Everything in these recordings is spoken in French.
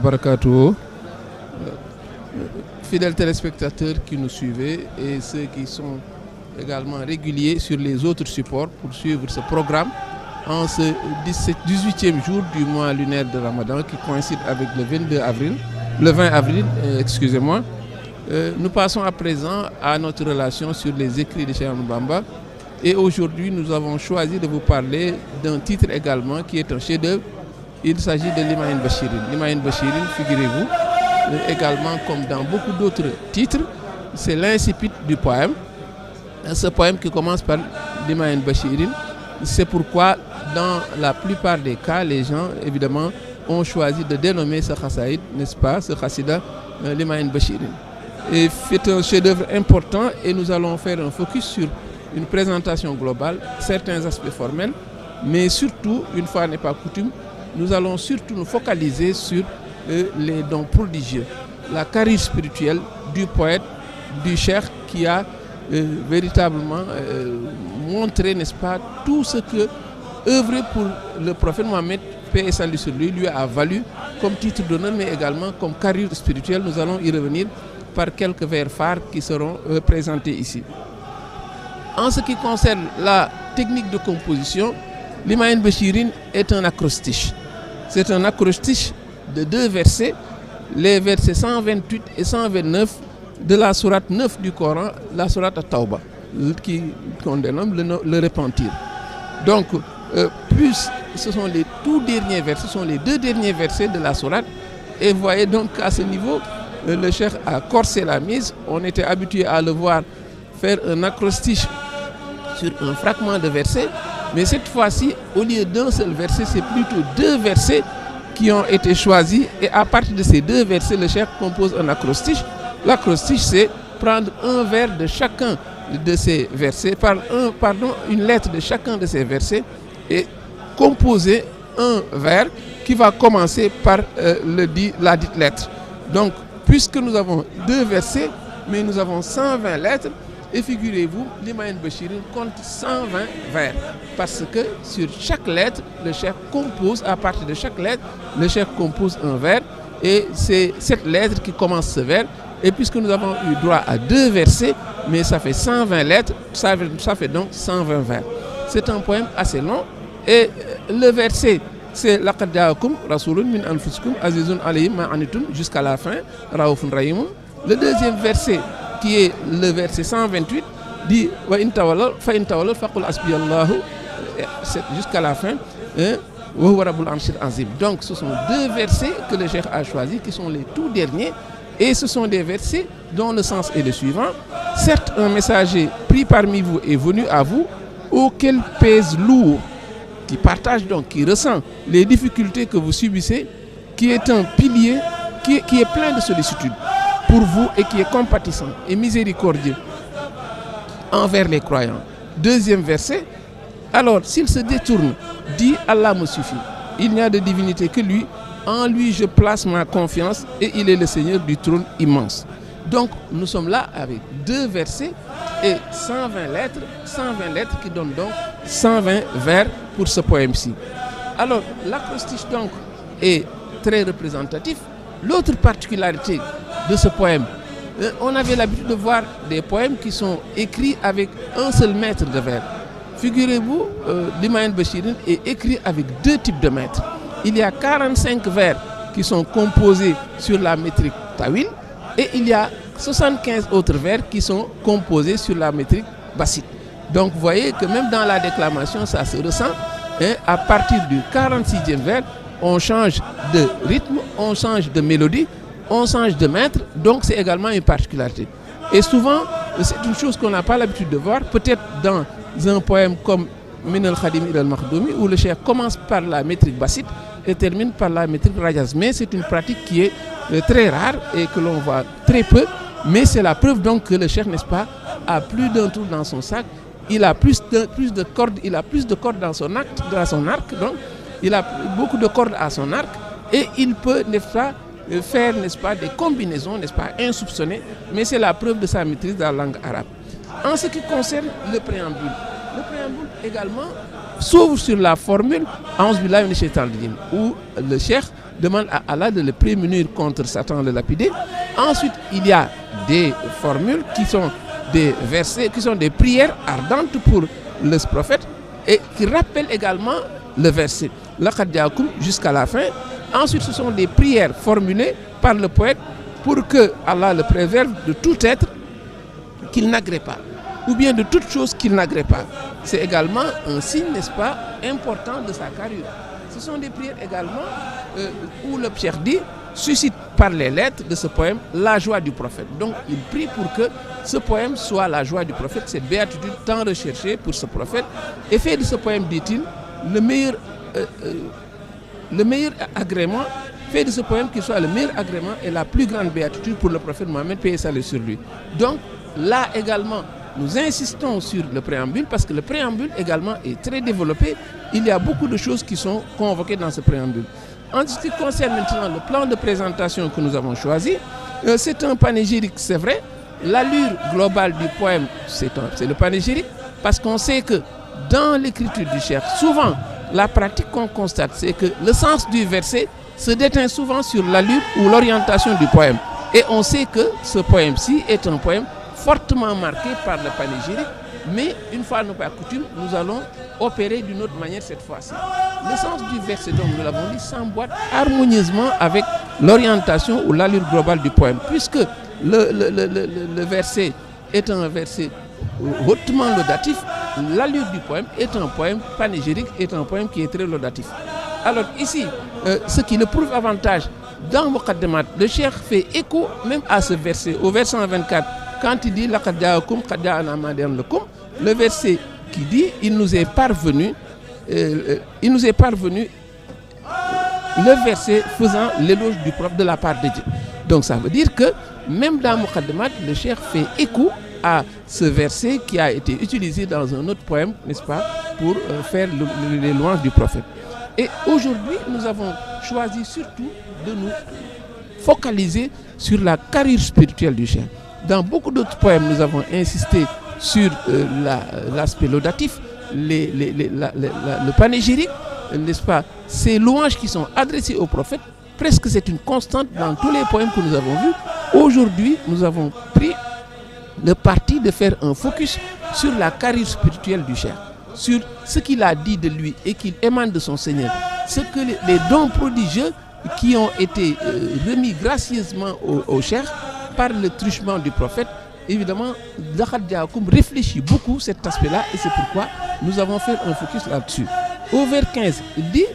Barakatuh. Fidèles téléspectateurs qui nous suivez et ceux qui sont également réguliers sur les autres supports pour suivre ce programme en ce 18e jour du mois lunaire de Ramadan qui coïncide avec le 20 avril, excusez-moi. Nous passons à présent à notre relation sur les écrits de Cheikh Ahmadou Bamba et aujourd'hui nous avons choisi de vous parler d'un titre également qui est un chef-d'œuvre. Il s'agit de l'Himayat Bashirin. L'Himayat Bashirin, figurez-vous, également comme dans beaucoup d'autres titres, c'est l'incipit du poème. Ce poème qui commence par l'Himayat Bashirin, c'est pourquoi dans la plupart des cas, les gens évidemment ont choisi de dénommer ce khasaïd, n'est-ce pas, ce khassida, l'Himayat Bashirin. Et c'est un chef-d'œuvre important et nous allons faire un focus sur une présentation globale, certains aspects formels, mais surtout, une fois n'est pas coutume, nous allons surtout nous focaliser sur les dons prodigieux, la carrière spirituelle du poète, du cheikh qui a véritablement montré, n'est-ce pas, tout ce que œuvrer pour le prophète Mohammed, paix et salut sur lui a valu comme titre d'honneur, mais également comme carrière spirituelle. Nous allons y revenir par quelques vers phares qui seront présentés ici. En ce qui concerne la technique de composition, l'Himayat Bashirin est un acrostiche. C'est un acrostiche de 2 versets, les versets 128 et 129 de la sourate 9 du Coran, la sourate At-Tawba, qu'on dénomme le repentir. Donc, plus ce sont les tout derniers versets, ce sont les 2 derniers versets de la sourate. Et vous voyez donc à ce niveau, le cheikh a corsé la mise. On était habitué à le voir faire un acrostiche sur un fragment de verset. Mais cette fois-ci, au lieu d'un seul verset, c'est plutôt 2 versets qui ont été choisis. Et à partir de ces 2 versets, le cheikh compose un acrostiche. L'acrostiche, c'est prendre un vers de chacun de ces versets, une lettre de chacun de ces versets et composer un vers qui va commencer par la dite lettre. Donc, puisque nous avons 2 versets, mais nous avons 120 lettres, et figurez-vous, l'Himayat Bashirin compte 120 vers. Parce que sur chaque lettre, le cheikh compose, à partir de chaque lettre, le cheikh compose un vers. Et c'est cette lettre qui commence ce vers. Et puisque nous avons eu droit à 2 versets, mais ça fait 120 lettres, ça fait donc 120 vers. C'est un poème assez long. Et le verset, c'est « Laqad ja'akum rasulun min anfusikum azizun alayhi ma anitum » jusqu'à la fin, « Raoufun rahimun ». Le deuxième verset, qui est le verset 128, dit wa in tawallu fa in tawallu faqul hasbiyallahu jusqu'à la fin, wa huwa rabbul arshil azim. Donc ce sont 2 versets que le cheikh a choisis qui sont les tout derniers et ce sont des versets dont le sens est le suivant. Certes, un messager pris parmi vous est venu à vous, auquel pèse lourd, qui partage donc, qui ressent les difficultés que vous subissez, qui est un pilier qui est plein de sollicitude pour vous et qui est compatissant et miséricordieux envers les croyants. Deuxième verset, alors s'il se détourne, dit Allah me suffit, il n'y a de divinité que lui, en lui je place ma confiance et il est le Seigneur du trône immense. Donc nous sommes là avec 2 versets et 120 lettres qui donnent donc 120 vers pour ce poème-ci. Alors l'acrostiche donc est très représentatif. L'autre particularité de ce poème, on avait l'habitude de voir des poèmes qui sont écrits avec un seul mètre de vers. Figurez-vous, l'Himayat Bashirin est écrit avec 2 types de mètres. Il y a 45 vers qui sont composés sur la métrique Tawil et il y a 75 autres vers qui sont composés sur la métrique Basit. Donc vous voyez que même dans la déclamation, ça se ressent. À partir du 46e vers, on change de rythme, on change de mélodie, on change de mètre, donc c'est également une particularité. Et souvent, c'est une chose qu'on n'a pas l'habitude de voir, peut-être dans un poème comme Min al-Khadim ila al-Makhdoumi, où le cheikh commence par la métrique Basit et termine par la métrique Rajaz. Mais c'est une pratique qui est très rare et que l'on voit très peu, mais c'est la preuve donc que le cheikh, n'est-ce pas, a plus d'un trou dans son sac, il a plus de cordes, il a plus de cordes dans son arc, donc il a beaucoup de cordes à son arc. Et il peut, n'est-ce pas, faire, n'est-ce pas, des combinaisons, n'est-ce pas, insoupçonnées, mais c'est la preuve de sa maîtrise de la langue arabe. En ce qui concerne le préambule également s'ouvre sur la formule A'ouz billahi minash shaitanir rajim, où le cheikh demande à Allah de le prémunir contre Satan le lapidé. Ensuite, il y a des formules qui sont des versets, qui sont des prières ardentes pour le prophète et qui rappellent également le verset Laqad ja'akum jusqu'à la fin. Ensuite, ce sont des prières formulées par le poète pour que Allah le préserve de tout être qu'il n'agrée pas, ou bien de toute chose qu'il n'agrée pas. C'est également un signe, n'est-ce pas, important de sa carrure. Ce sont des prières également où le cheikh dit suscite par les lettres de ce poème la joie du prophète. Donc il prie pour que ce poème soit la joie du prophète, cette béatitude tant recherchée pour ce prophète, et fait de ce poème, dit-il, le meilleur agrément, fait de ce poème qu'il soit le meilleur agrément et la plus grande béatitude pour le prophète Mohammed, paix et salut sur lui. Donc là également, nous insistons sur le préambule parce que le préambule également est très développé. Il y a beaucoup de choses qui sont convoquées dans ce préambule. En ce qui concerne maintenant le plan de présentation que nous avons choisi, c'est un panégyrique, c'est vrai. L'allure globale du poème, c'est le panégyrique, parce qu'on sait que dans l'écriture du cheikh, souvent, la pratique qu'on constate, c'est que le sens du verset se déteint souvent sur l'allure ou l'orientation du poème. Et on sait que ce poème-ci est un poème fortement marqué par le panégyrique, mais une fois n'est pas coutume, nous allons opérer d'une autre manière cette fois-ci. Le sens du verset, donc nous l'avons dit, s'emboîte harmonieusement avec l'orientation ou l'allure globale du poème, puisque le verset est un verset hautement laudatif, l'allure du poème est un poème panégyrique, est un poème qui est très laudatif. Alors ici, ce qui le prouve avantage, dans Muqaddimat, le cheikh fait écho même à ce verset, au verset 124, quand il dit Laqad ja'akum qad ja'ana ma lakum, le verset qui dit il nous est parvenu le verset faisant l'éloge du prophète de la part de Dieu. Donc ça veut dire que même dans Muqaddimat, le cheikh fait écho à ce verset qui a été utilisé dans un autre poème, n'est-ce pas, pour faire les louanges du prophète. Et aujourd'hui, nous avons choisi surtout de nous focaliser sur la carrière spirituelle du cheikh. Dans beaucoup d'autres poèmes, nous avons insisté sur l'aspect laudatif, le panégyrique, n'est-ce pas, ces louanges qui sont adressées au prophète. Presque c'est une constante dans tous les poèmes que nous avons vus. Aujourd'hui, nous avons pris le parti de faire un focus sur la carrière spirituelle du cheikh, sur ce qu'il a dit de lui et qu'il émane de son Seigneur, ce que les dons prodigieux qui ont été remis gracieusement au cheikh par le truchement du prophète. Évidemment, Laqad ja'akum réfléchit beaucoup cet aspect-là et c'est pourquoi nous avons fait un focus là-dessus. Au vers 15, il dit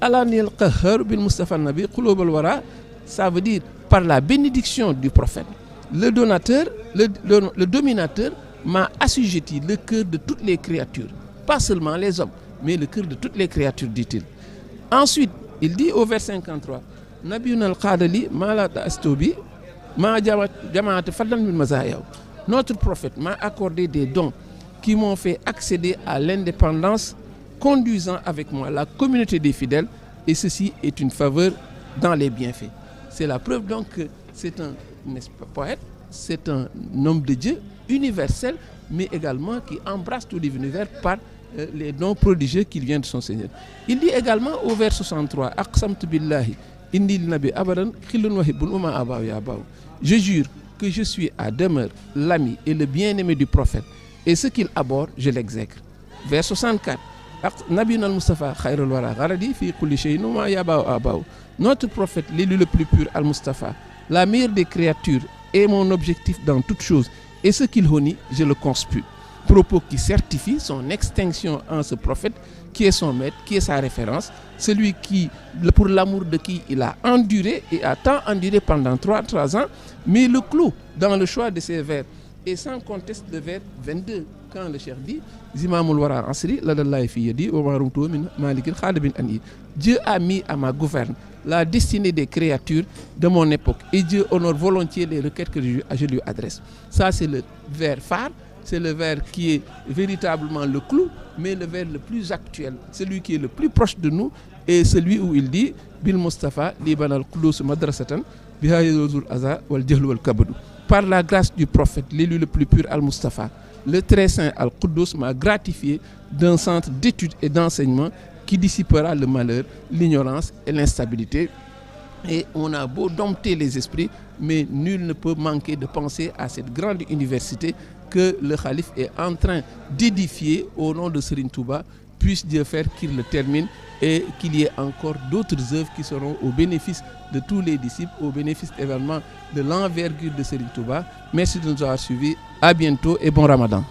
Alani al-Qahhar bin Mustafa Nabi Qulub al-Wara, ça veut dire par la bénédiction du prophète. Le donateur, le dominateur m'a assujetti le cœur de toutes les créatures, pas seulement les hommes, mais le cœur de toutes les créatures, dit-il. Ensuite, il dit au vers 53 Nabiyun al-Qadali ma la astobi notre prophète m'a accordé des dons qui m'ont fait accéder à l'indépendance, conduisant avec moi la communauté des fidèles, et ceci est une faveur dans les bienfaits. C'est la preuve donc que c'est un poète, c'est un homme de Dieu universel, mais également qui embrasse tout l'univers par les dons prodigieux qu'il vient de son Seigneur. Il dit également au vers 63 Aqsamtu billahi inni nabi abadan khilun wa hibbun uma abaw ya abaw. Je jure que je suis à demeure l'ami et le bien-aimé du prophète, et ce qu'il aborde, je l'exècre. Vers 64 Nabiyun al-Mustafa khairul wara gharadi fi kulli shay'in uma ya abaw. Notre prophète, l'élu le plus pur, al-Mustafa, la meilleure des créatures, est mon objectif dans toute chose, et ce qu'il honnit, je le conspue. Propos qui certifie son extinction en ce prophète qui est son maître, qui est sa référence, celui qui, pour l'amour de qui il a enduré et a tant enduré pendant 3 ans, mais le clou dans le choix de ses vers est sans conteste le vers 22, quand le cheikh dit Zimamul wara ansri ladallahi fi yadi wa ma rumtu min malikin khadibin ani. Dieu a mis à ma gouverne la destinée des créatures de mon époque, et Dieu honore volontiers les requêtes que je lui adresse. Ça, c'est le vers phare. C'est le vers qui est véritablement le clou, mais le vers le plus actuel, celui qui est le plus proche de nous et celui où il dit Bil Mustafa liban al-Qudus madrasatan biha yazul aza wal jahl wal kabadu. Par la grâce du prophète, l'élu le plus pur al-Mustafa, le très saint al-Qudus m'a gratifié d'un centre d'études et d'enseignement qui dissipera le malheur, l'ignorance et l'instabilité. Et on a beau dompter les esprits, mais nul ne peut manquer de penser à cette grande université que le calife est en train d'édifier au nom de Serigne Touba. Puisse Dieu faire qu'il le termine et qu'il y ait encore d'autres œuvres qui seront au bénéfice de tous les disciples, au bénéfice également de l'envergure de Serigne Touba. Merci de nous avoir suivis. À bientôt et bon Ramadan.